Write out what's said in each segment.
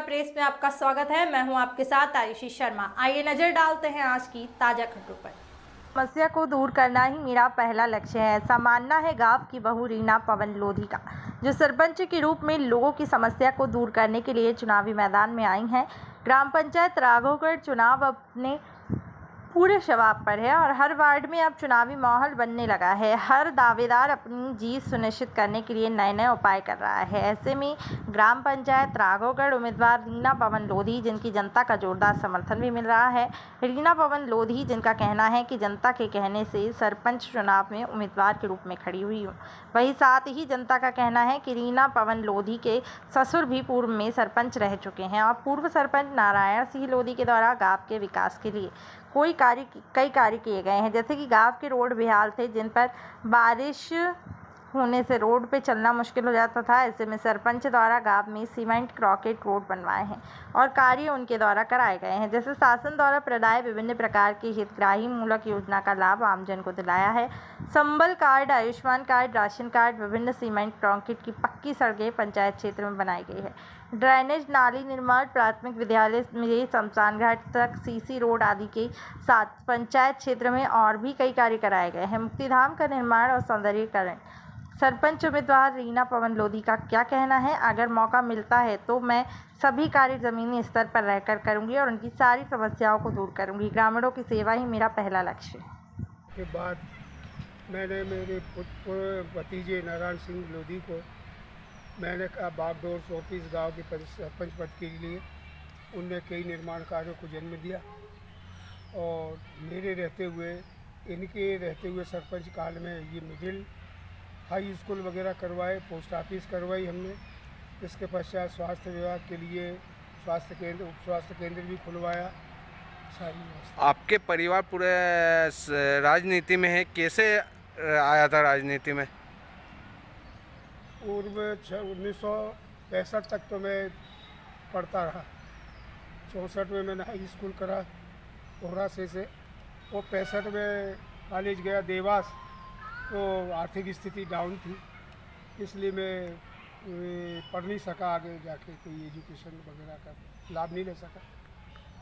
Press में आपका स्वागत है। मैं हूं आपके साथ आयुषी शर्मा। आइए नजर डालते हैं आज की ताजा खबरों पर। समस्या को दूर करना ही मेरा पहला लक्ष्य है, ऐसा मानना है गांव की बहू रीना पवन लोधी का, जो सरपंच के रूप में लोगों की समस्या को दूर करने के लिए चुनावी मैदान में आई हैं। ग्राम पंचायत राघवगढ़ चुनाव अपने पूरे शबाब पर है और हर वार्ड में अब चुनावी माहौल बनने लगा है। हर दावेदार अपनी जीत सुनिश्चित करने के लिए नए नए उपाय कर रहा है। ऐसे में ग्राम पंचायत राघवगढ़ उम्मीदवार रीना पवन लोधी, जिनकी जनता का जोरदार समर्थन भी मिल रहा है। रीना पवन लोधी, जिनका कहना है कि जनता के कहने से सरपंच चुनाव में उम्मीदवार के रूप में खड़ी हुई हूँ। वहीं साथ ही जनता का कहना है कि रीना पवन लोधी के ससुर भी पूर्व में सरपंच रह चुके हैं और पूर्व सरपंच नारायण सिंह लोधी के द्वारा गांव के विकास के लिए कई कार्य किए गए हैं। जैसे कि गांव के रोड बेहाल थे, जिन पर बारिश होने से रोड पे चलना मुश्किल हो जाता था। ऐसे में सरपंच द्वारा गांव में सीमेंट क्रॉकेट रोड बनवाए हैं और कार्य उनके द्वारा कराए गए हैं। जैसे शासन द्वारा प्रदाय विभिन्न प्रकार की हितग्राही मूलक योजना का लाभ आमजन को दिलाया है। Sambal card, Ayushman card, ration card, विभिन्न सीमेंट क्रॉकेट की पक्की सड़कें पंचायत क्षेत्र में बनाई गई है। ड्रेनेज, नाली निर्माण, प्राथमिक विद्यालय में शमशान घाट तक सीसी रोड आदि के साथ पंचायत क्षेत्र में और भी कई कार्य कराए गए हैं। मुक्तिधाम का निर्माण और सौंदर्यीकरण। सरपंच उम्मीदवार रीना पवन लोधी का क्या कहना है? अगर मौका मिलता है तो मैं सभी कार्य जमीनी स्तर पर रहकर करूंगी और उनकी सारी समस्याओं को दूर करूंगी। ग्रामीणों की सेवा ही मेरा पहला लक्ष्य है। के बाद मैंने मेरे भतीजे नारायण सिंह लोधी को मैंने कहा बागडोर सौंपी इस गाँव के सरपंच पद के लिए। उनने कई निर्माण कार्यों को जन्म दिया और मेरे रहते हुए, इनके रहते हुए सरपंच काल में ये मिडिल हाई स्कूल वगैरह करवाए, पोस्ट ऑफिस करवाई हमने। इसके पश्चात स्वास्थ्य विभाग के लिए स्वास्थ्य केंद्र, उप स्वास्थ्य केंद्र भी खुलवाया। सारी व्यवस्था। आपके परिवार पूरे राजनीति में है, कैसे आया था राजनीति में? पूर्व 1965 तक तो मैं पढ़ता रहा। 64 में मैंने हाई स्कूल करा कोहरा से और 65 में कॉलेज गया देवास। तो आर्थिक स्थिति डाउन थी, इसलिए मैं पढ़ नहीं सका, आगे जाके कोई एजुकेशन वगैरह का लाभ नहीं ले सका।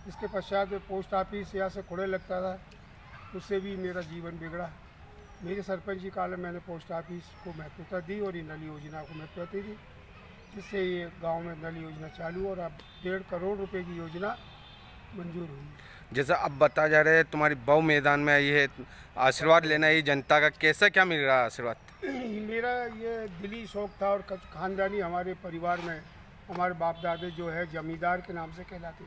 इसके पश्चात पोस्ट ऑफिस यहाँ से खुड़े लगता था, उससे भी मेरा जीवन बिगड़ा। मेरे सरपंची काल में मैंने पोस्ट ऑफिस को महत्वता दी और ये नल योजना को महत्वता दी, जिससे ये गांव में नल योजना चालू और अब 1.5 करोड़ रुपए की योजना मंजूर हुई। जैसा अब बता जा रहे हैं तुम्हारी बहू मैदान में आई है, आशीर्वाद लेना है जनता का, कैसा क्या मिल रहा है आशीर्वाद? मेरा ये दिली शौक था और खानदानी हमारे परिवार में हमारे बाप दादे जो है जमींदार के नाम से कहलाते,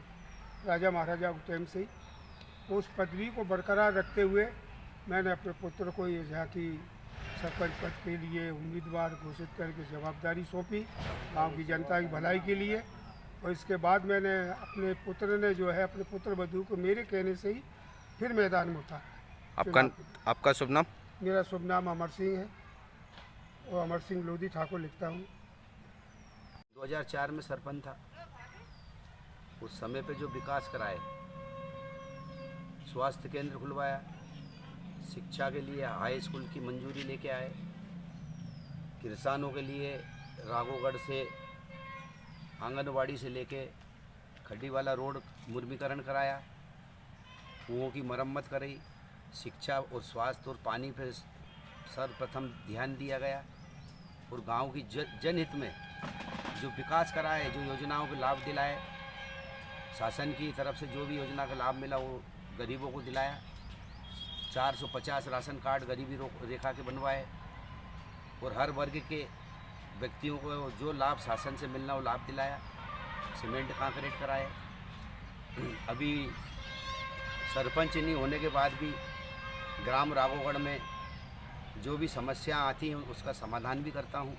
राजा महाराजा उस टाइम से ही। उस पदवी को बरकरार रखते हुए मैंने अपने पुत्र को ये यहाँ की सरपंच पद के लिए उम्मीदवार घोषित करके जवाबदारी सौंपी गांव की जनता की भलाई के लिए। और इसके बाद मैंने अपने पुत्र ने जो है अपने पुत्र वधू को मेरे कहने से ही फिर मैदान में उतारा। आपका शुभ नाम? मेरा शुभ नाम अमर सिंह है और अमर सिंह लोधी ठाकुर लिखता हूँ। 2004 में सरपंच था। उस समय पे जो विकास कराए, स्वास्थ्य केंद्र खुलवाया, शिक्षा के लिए हाई स्कूल की मंजूरी लेके आए, किसानों के लिए राघवगढ़ से आंगनवाड़ी से लेके खड्डी वाला रोड मुर्मीकरण कराया, कुओं की मरम्मत कराई, शिक्षा और स्वास्थ्य और पानी पर सर्वप्रथम ध्यान दिया गया और गांव की जनहित में जो विकास कराए, जो योजनाओं के लाभ दिलाए, शासन की तरफ से जो भी योजना का लाभ मिला वो गरीबों को दिलाया। 450 राशन कार्ड गरीबी रेखा के बनवाए और हर वर्ग के व्यक्तियों को जो लाभ शासन से मिलना वो लाभ दिलाया। सीमेंट कंक्रीट कराए। अभी सरपंच नहीं होने के बाद भी ग्राम राघवगढ़ में जो भी समस्या आती हैं उसका समाधान भी करता हूँ।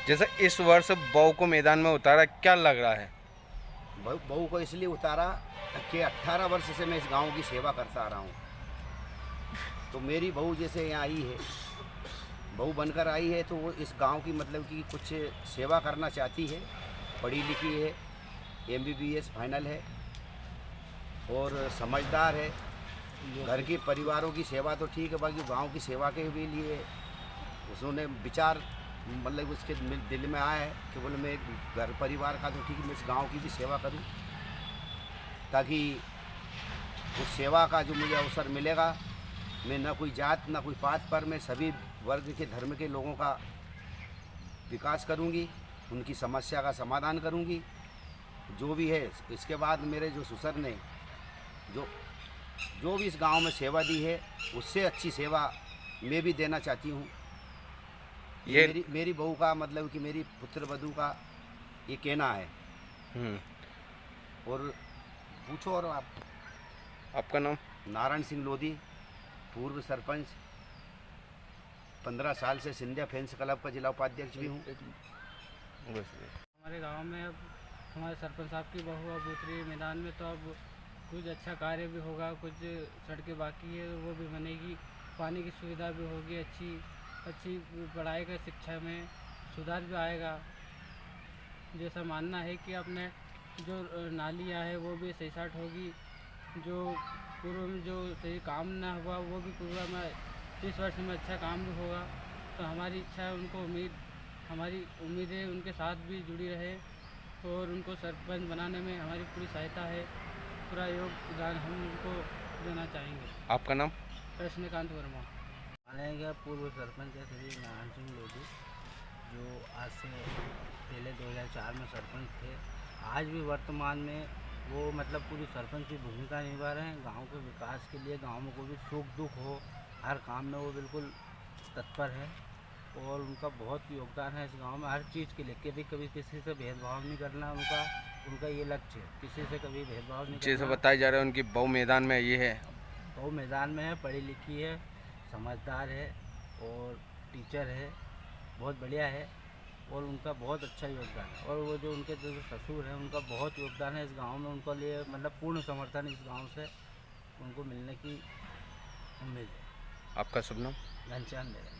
जैसे इस वर्ष बहू को मैदान में उतारा, क्या लग रहा है? बहू को इसलिए उतारा कि 18 वर्ष से मैं इस गांव की सेवा करता आ रहा हूँ। तो मेरी बहू जैसे यहाँ आई है, बहू बनकर आई है, तो वो इस गांव की मतलब कि कुछ सेवा करना चाहती है। पढ़ी लिखी है, MBBS फाइनल है और समझदार है। घर के परिवारों की सेवा तो ठीक है, बाकी गांव की सेवा के भी लिए उन्होंने विचार मतलब उसके दिल में आया है कि बोले मैं घर परिवार का तो ठीक है, मैं इस गांव की भी सेवा करूं, ताकि उस सेवा का जो मुझे अवसर मिलेगा, मैं न कोई जात न कोई पात पर, मैं सभी वर्ग के धर्म के लोगों का विकास करूंगी, उनकी समस्या का समाधान करूंगी जो भी है। इसके बाद मेरे जो ससुर ने जो भी इस गांव में सेवा दी है, उससे अच्छी सेवा मैं भी देना चाहती हूँ। ये मेरी बहू का, मतलब कि मेरी पुत्र वधू का ये कहना है। और पूछो। और आपका नाम? नारायण सिंह लोधी, पूर्व सरपंच, 15 साल से सिंधिया फैंस क्लब का जिला उपाध्यक्ष भी हूँ। हमारे गांव में अब हमारे सरपंच साहब की बहू अब उतरी मैदान में, तो अब कुछ अच्छा कार्य भी होगा, कुछ सड़कें बाकी है वो भी बनेगी, पानी की सुविधा भी होगी, अच्छी पढ़ाई का शिक्षा में सुधार भी आएगा। जैसा मानना है कि अपने जो नालियाँ है वो भी सही साट होगी, जो पूर्व में जो सही काम ना हुआ वो भी पूर्व में इस वर्ष में अच्छा काम भी होगा। तो हमारी इच्छा है, हमारी उम्मीद है उनके साथ भी जुड़ी रहे और उनको सरपंच बनाने में हमारी पूरी सहायता है, पूरा योगदान हम उनको देना चाहेंगे। आपका नाम? कृष्णकांत वर्मा। माने गया पूर्व सरपंच है श्री नारायण सिंह लोधी, जो आज से पहले 2004 में सरपंच थे। आज भी वर्तमान में वो मतलब पूरी सरपंच की भूमिका निभा रहे हैं। गांव के विकास के लिए, गांव में कोई भी सुख दुख हो, हर काम में वो बिल्कुल तत्पर है और उनका बहुत योगदान है इस गांव में हर चीज़ के लिए। कभी किसी से भेदभाव नहीं करना, उनका ये लक्ष्य है, किसी से कभी भेदभाव नहीं करना। जैसे बताया जा रहा है उनकी बहू मैदान में ये है, बहू मैदान में है, पढ़ी लिखी है, समझदार है और टीचर है, बहुत बढ़िया है और उनका बहुत अच्छा योगदान है। और वो जो उनके जो ससुर हैं उनका बहुत योगदान है इस गांव में, उनके लिए मतलब पूर्ण समर्थन इस गांव से उनको मिलने की उम्मीद है। आपका शुभ नाम? घनश्याम मेरा।